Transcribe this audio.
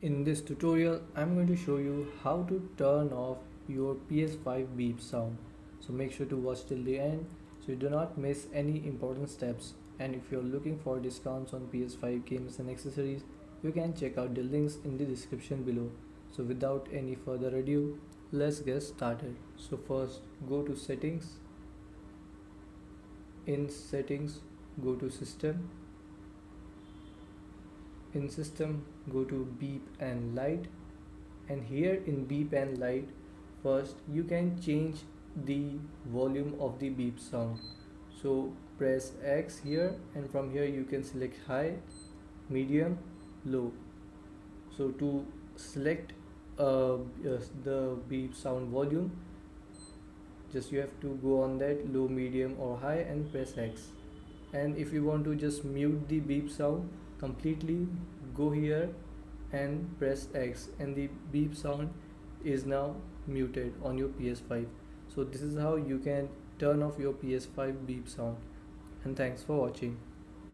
In this tutorial, I'm going to show you how to turn off your PS5 beep sound. So make sure to watch till the end so you do not miss any important steps. And if you're looking for discounts on PS5 games and accessories, you can check out the links in the description below. So without any further ado, let's get started. So first, go to settings. In settings, go to system. In system, go to beep and light, and here in beep and light, first you can change the volume of the beep sound. So press X here, and from here you can select high, medium, low. So to select the beep sound volume, just you have to go on that low, medium or high and press X. And if you want to just mute the beep sound completely, go here and press X, and the beep sound is now muted on your PS5. So this is how you can turn off your PS5 beep sound. And thanks for watching.